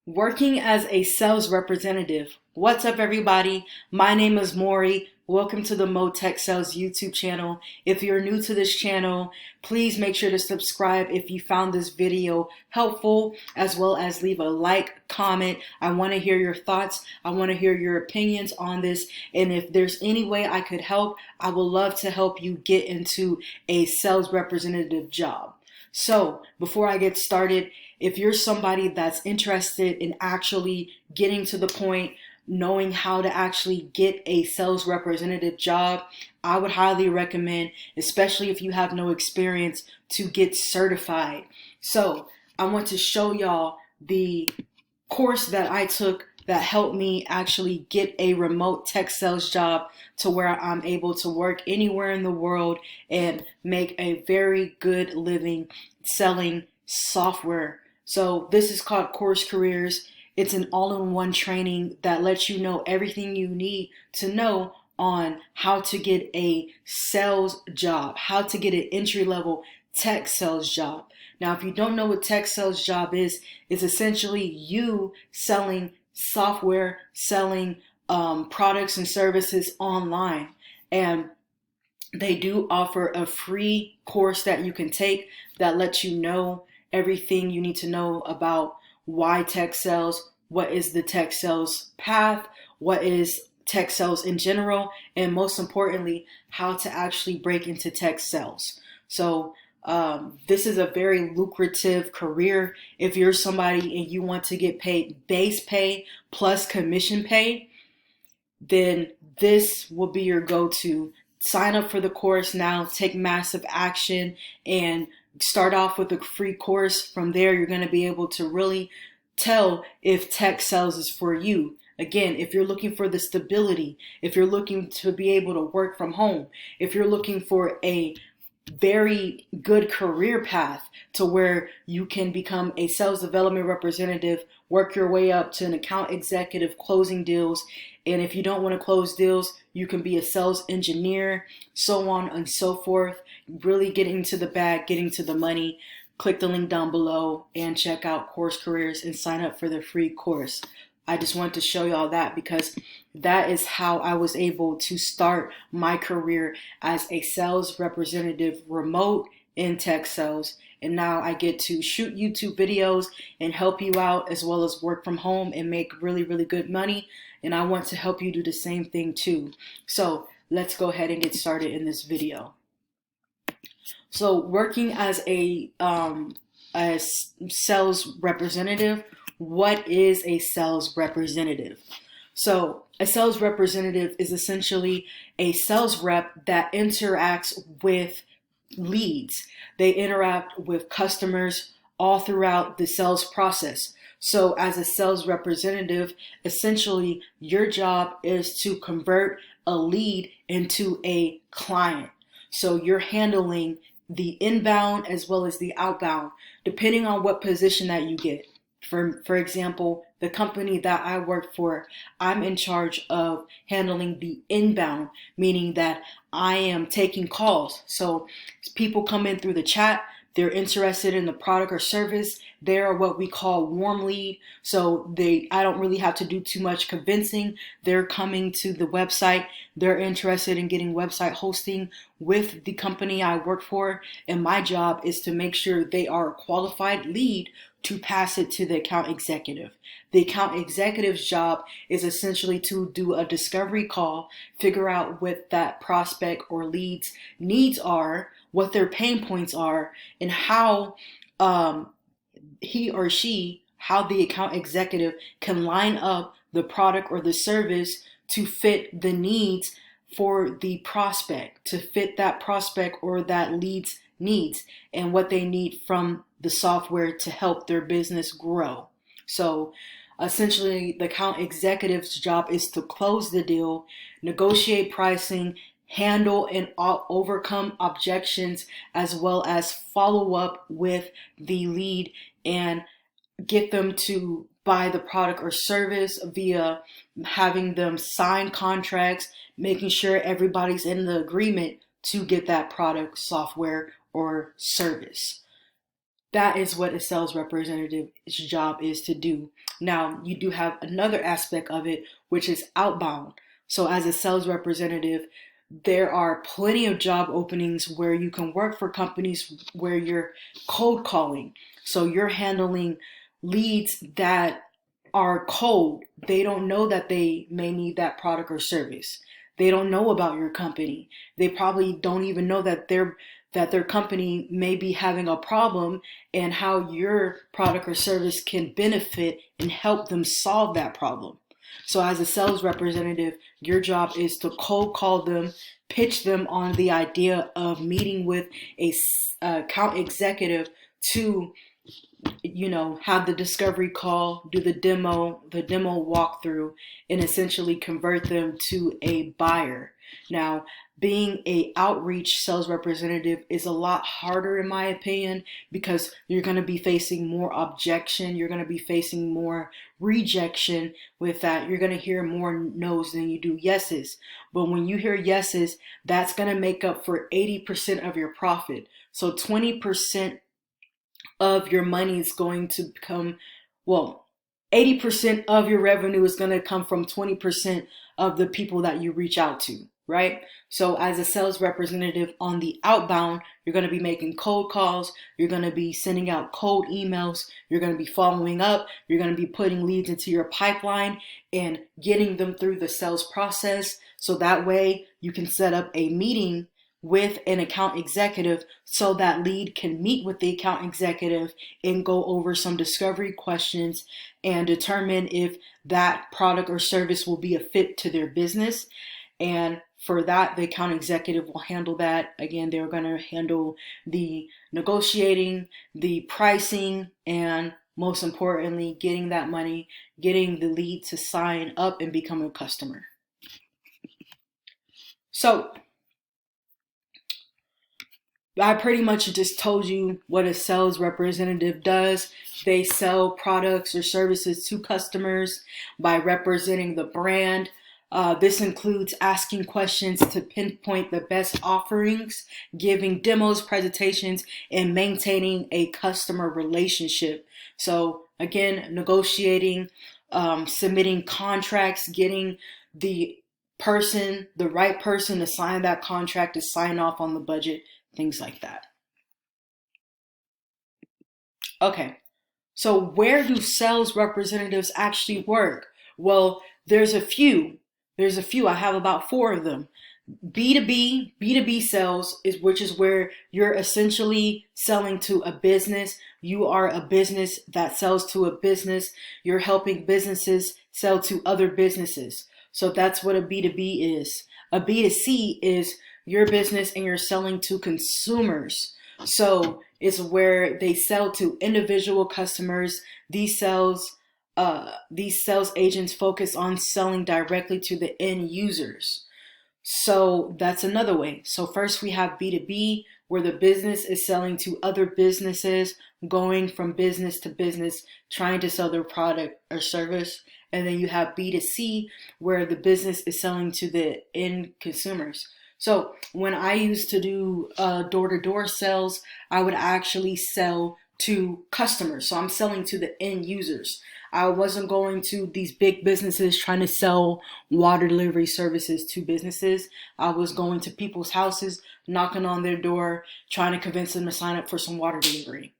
Working as a sales representative. What's up, everybody? My name is Maury. Welcome to the MoTechSales YouTube channel. If you're new to this channel, please make sure to subscribe if you found this video helpful, as well as leave a like, comment. I want to hear your thoughts. I want to hear your opinions on this. And if there's any way I could help, I would love to help you get into a sales representative job. So before I get started, if you're somebody that's interested in actually getting to the point, knowing how to actually get a sales representative job, I would highly recommend, especially if you have no experience, to get certified. So I want to show y'all the course that I took that helped me actually get a remote tech sales job to where I'm able to work anywhere in the world and make a very good living selling software. So this is called Course Careers. It's an all-in-one training that lets you know everything you need to know on how to get a sales job, how to get an entry-level tech sales job. Now, if you don't know what tech sales job is, it's essentially you selling software, selling products and services online. And they do offer a free course that you can take that lets you know everything you need to know about why tech sales, what is the tech sales path, what is tech sales in general, and most importantly, how to actually break into tech sales. So this is a very lucrative career. If you're somebody and you want to get paid base pay plus commission pay, then this will be your go-to. Sign up for the course now, take massive action, and start off with a free course. From there, you're going to be able to really tell if tech sales is for you. Again, if you're looking for the stability, if you're looking to be able to work from home, if you're looking for a very good career path to where you can become a sales development representative, work your way up to an account executive closing deals. And if you don't want to close deals, you can be a sales engineer, so on and so forth. Really getting into the bag, getting to the money. Click the link down below and check out Course Careers and sign up for the free course. I just wanted to show y'all that because that is how I was able to start my career as a sales representative remote in tech sales. And now I get to shoot YouTube videos and help you out, as well as work from home and make really, really good money. And I want to help you do the same thing too. So let's go ahead and get started in this video. So working as a sales representative, what is a sales representative? So a sales representative is essentially a sales rep that interacts with leads. They interact with customers all throughout the sales process. So as a sales representative, essentially your job is to convert a lead into a client. So you're handling the inbound as well as the outbound, depending on what position that you get. For example, the company that I work for, I'm in charge of handling the inbound, meaning that I am taking calls. So people come in through the chat, they're interested in the product or service. They're what we call warm lead. So I don't really have to do too much convincing. They're coming to the website. They're interested in getting website hosting with the company I work for. And my job is to make sure they are a qualified lead to pass it to the account executive. The account executive's job is essentially to do a discovery call, figure out what that prospect or lead's needs are, what their pain points are, and how he or she, how the account executive can line up the product or the service to fit the needs for the prospect, to fit that prospect or that lead's needs and what they need from the software to help their business grow. So essentially, the account executive's job is to close the deal, negotiate pricing, handle and overcome objections, as well as follow up with the lead and get them to buy the product or service via having them sign contracts, making sure everybody's in the agreement to get that product, software, or service. That is what a sales representative's job is to do. Now, you do have another aspect of it, which is outbound. So, as a sales representative, there are plenty of job openings where you can work for companies where you're cold calling. So, you're handling leads that are cold. They don't know that they may need that product or service. They don't know about your company. They probably don't even know that their company may be having a problem and how your product or service can benefit and help them solve that problem. So as a sales representative, your job is to cold call them, pitch them on the idea of meeting with a account executive to have the discovery call, do the demo walkthrough, and essentially convert them to a buyer. Now, being a outreach sales representative is a lot harder in my opinion because you're going to be facing more objection, you're going to be facing more rejection with that. You're going to hear more no's than you do yeses. But when you hear yeses, that's going to make up for 80% of your profit. So 20% of your money is going to come, well, 80% of your revenue is going to come from 20% of the people that you reach out to, right? So as a sales representative on the outbound, you're going to be making cold calls, you're going to be sending out cold emails, you're going to be following up, you're going to be putting leads into your pipeline and getting them through the sales process. So that way you can set up a meeting with an account executive so that lead can meet with the account executive and go over some discovery questions and determine if that product or service will be a fit to their business. And for that, the account executive will handle that. Again, they're going to handle the negotiating, the pricing, and most importantly, getting that money, getting the lead to sign up and become a customer. So I pretty much just told you what a sales representative does. They sell products or services to customers by representing the brand. This includes asking questions to pinpoint the best offerings, giving demos, presentations, and maintaining a customer relationship. So again, negotiating, submitting contracts, getting the right person to sign that contract, to sign off on the budget, things like that. Okay, so where do sales representatives actually work? Well, there's a few. I have about 4 of them. B2B sales which is where you're essentially selling to a business. You are a business that sells to a business. You're helping businesses sell to other businesses. So that's what a B2B is. A B2C is your business and you're selling to consumers. So it's where they sell to individual customers. These sales agents focus on selling directly to the end users. So that's another way. So first we have B2B, where the business is selling to other businesses, going from business to business, trying to sell their product or service. And then you have B2C, where the business is selling to the end consumers. So when I used to do door-to-door sales, I would actually sell to customers. So I'm selling to the end users. I wasn't going to these big businesses trying to sell water delivery services to businesses. I was going to people's houses, knocking on their door, trying to convince them to sign up for some water delivery.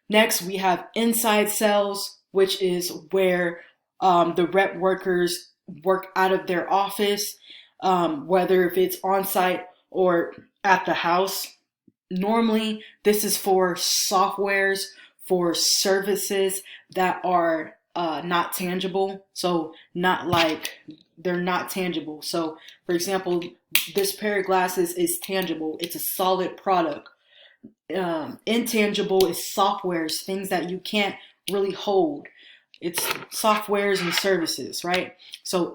Next, we have inside sales, which is where the rep workers work out of their office, whether if it's on site or at the house. Normally, this is for softwares, for services that are not tangible. So they're not tangible. So for example, this pair of glasses is tangible. It's a solid product. Intangible is softwares, things that you can't really hold. It's softwares and services, right? So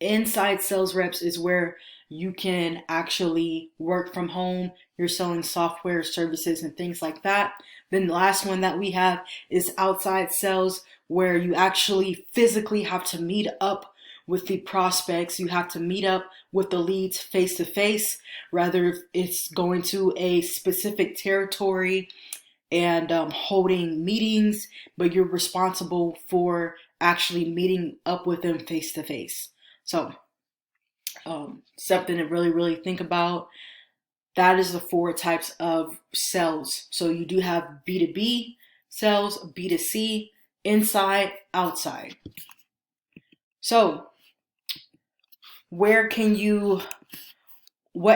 inside sales reps is where you can actually work from home. You're selling software, services, and things like that. Then the last one that we have is outside sales, where you actually physically have to meet up with the prospects. You have to meet up with the leads face to face, rather if it's going to a specific territory and holding meetings, but you're responsible for actually meeting up with them face to face. So something to really think about. That is the 4 types of sales. So you do have B2B sales, B2C, inside, outside. So what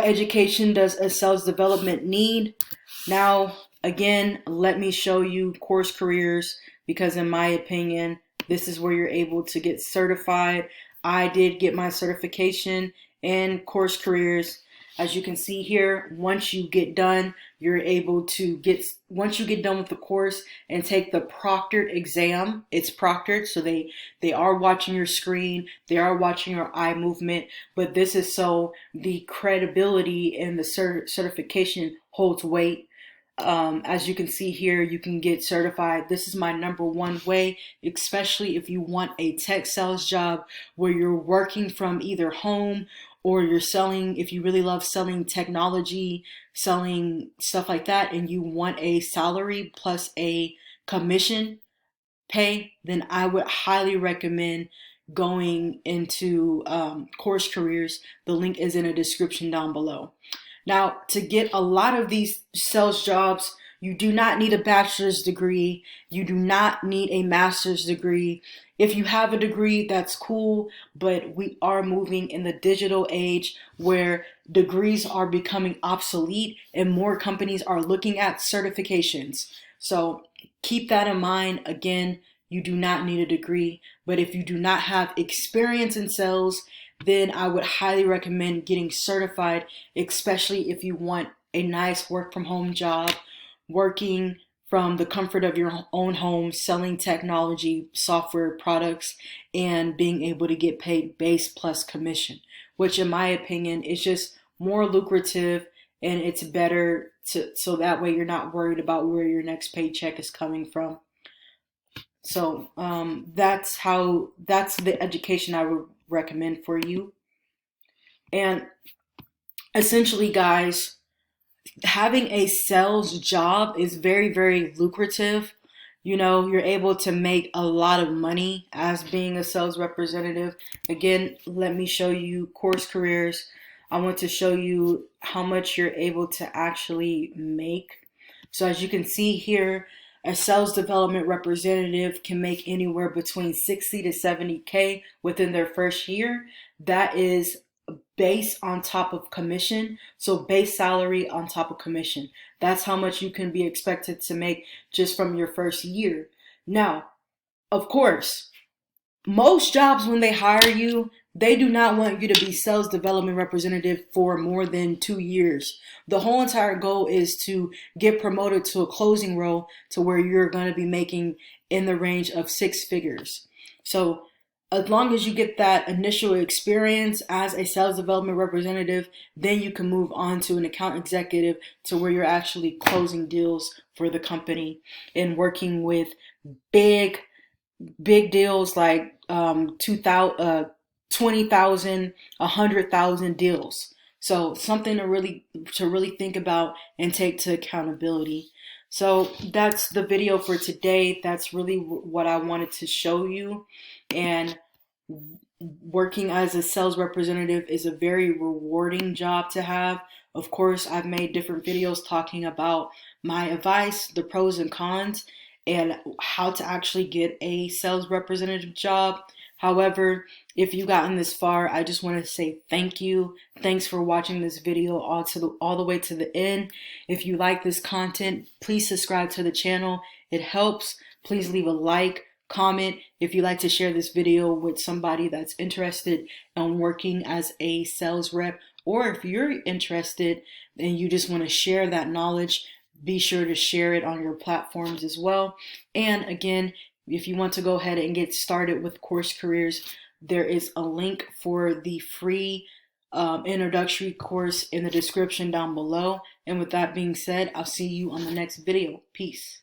education does a sales development need? Now, again, let me show you Course Careers, because in my opinion, this is where you're able to get certified. I did get my certification in Course Careers. As you can see here, once you get done, you're able to once you get done with the course and take the proctored exam, it's proctored, so they are watching your screen, they are watching your eye movement, but this is so the credibility and the certification holds weight. As you can see here, you can get certified. This is my #1 way, especially if you want a tech sales job where you're working from either home or you're selling, if you really love selling technology, selling stuff like that, and you want a salary plus a commission pay, then I would highly recommend going into Course Careers. The link is in the description down below. Now, to get a lot of these sales jobs, you do not need a bachelor's degree. You do not need a master's degree. If you have a degree, that's cool, but we are moving in the digital age where degrees are becoming obsolete and more companies are looking at certifications. So keep that in mind. Again, you do not need a degree, but if you do not have experience in sales, then I would highly recommend getting certified, especially if you want a nice work from home job, working from the comfort of your own home, selling technology, software products, and being able to get paid base plus commission, which in my opinion is just more lucrative, and it's better so that way you're not worried about where your next paycheck is coming from. So that's the education I would recommend for you. And essentially, guys, having a sales job is very lucrative. You know, you're able to make a lot of money as being a sales representative. Again, let me show you Course Careers. I want to show you how much you're able to actually make. So as you can see here, a sales development representative can make anywhere between 60 to 70K within their first year. That is base on top of commission. So base salary on top of commission. That's how much you can be expected to make just from your first year. Now, of course, most jobs, when they hire you, they do not want you to be sales development representative for more than 2 years. The whole entire goal is to get promoted to a closing role to where you're going to be making in the range of 6 figures. So as long as you get that initial experience as a sales development representative, then you can move on to an account executive to where you're actually closing deals for the company and working with big deals like 20,000, 20,000, 100,000 deals. So something to really think about and take to accountability. So that's the video for today. That's really what I wanted to show you. And working as a sales representative is a very rewarding job to have. Of course, I've made different videos talking about my advice, the pros and cons, and how to actually get a sales representative job. However, if you've gotten this far, I just want to say thank you. Thanks for watching this video all the way to the end. If you like this content, please subscribe to the channel. It helps. Please leave a like, comment if you'd like to share this video with somebody that's interested in working as a sales rep, or if you're interested and you just want to share that knowledge, be sure to share it on your platforms as well. And again, if you want to go ahead and get started with Course Careers, there is a link for the free introductory course in the description down below. And with that being said, I'll see you on the next video. Peace.